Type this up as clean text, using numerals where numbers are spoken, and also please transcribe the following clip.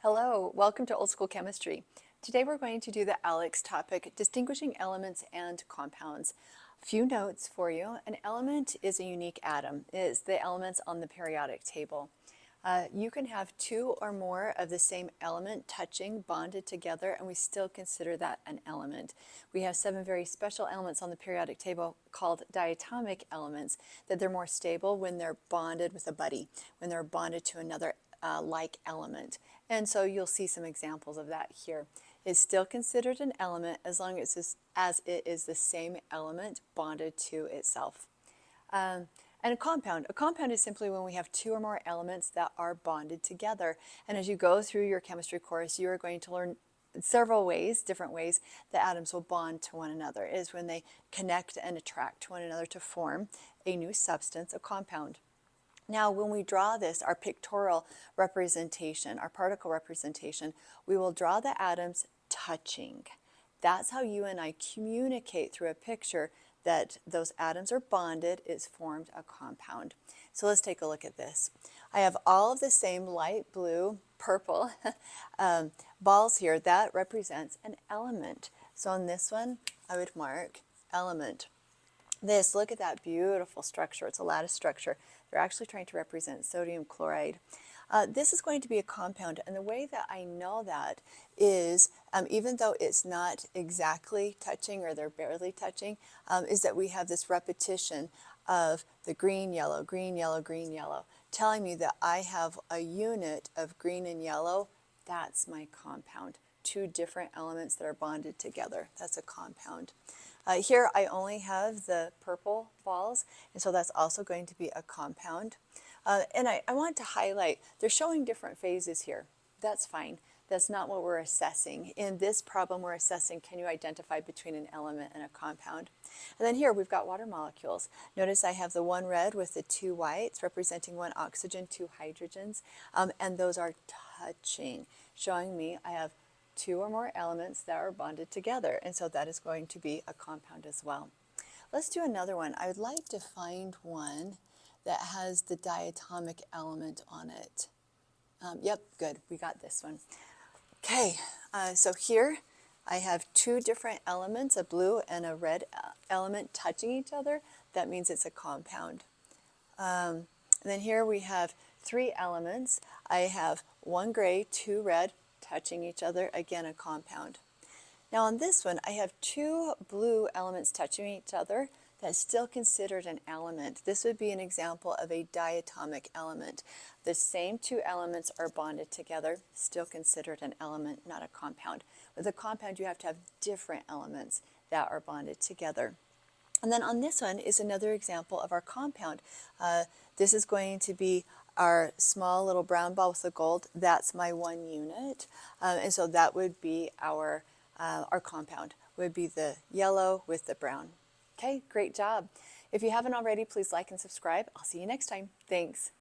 Hello, welcome to Old School Chemistry. Today we're going to do the ALEKS topic, distinguishing elements and compounds. A few notes for you. An element is a unique atom. It is the elements on the periodic table. You can have two or more of the same element touching, bonded together, and we still consider that an element. We have 7 very special elements on the periodic table called diatomic elements, that they're more stable when they're bonded with a buddy, when they're bonded to another like element. And so you'll see some examples of that here. It's still considered an element as long as it is the same element bonded to itself. And a compound is simply when we have two or more elements that are bonded together. And as you go through your chemistry course, you are going to learn several ways, different ways, that atoms will bond to one another. It is when they connect and attract to one another to form a new substance, a compound. Now, when we draw this, our pictorial representation, our particle representation, we will draw the atoms touching. That's how you and I communicate through a picture that those atoms are bonded, it's formed a compound. So let's take a look at this. I have all of the same light blue, purple balls here. That represents an element. So on this one, I would mark element. This, look at that beautiful structure. It's a lattice structure. They're actually trying to represent sodium chloride. This is going to be a compound, and the way that I know that is, even though it's not exactly touching or they're barely touching, is that we have this repetition of the green, yellow, green, yellow, green, yellow, telling me that I have a unit of green and yellow. That's my compound. Two different elements that are bonded together. That's a compound. Here I only have the purple balls, and so that's also going to be a compound. And I want to highlight, they're showing different phases here. That's fine. That's not what we're assessing. In this problem, we're assessing, can you identify between an element and a compound? And then here we've got water molecules. Notice I have the one red with the two whites representing one oxygen, two hydrogens, and those are touching, showing me I have two or more elements that are bonded together, and so that is going to be a compound as well. Let's do another one. I would like to find one that has the diatomic element on it. Yep, good, we got this one. Okay, so here I have two different elements, a blue and a red element touching each other. That means it's a compound. And then here we have 3 elements. I have one gray, 2 red, touching each other, again a compound. Now on this one, I have 2 blue elements touching each other. That's still considered an element. This would be an example of a diatomic element. The same 2 elements are bonded together, still considered an element, not a compound. With a compound, you have to have different elements that are bonded together. And then on this one is another example of our compound. This is going to be our small little brown ball with the gold. That's my 1 unit. And so that would be our compound, would be the yellow with the brown. Okay, great job. If you haven't already, please like and subscribe. I'll see you next time. Thanks.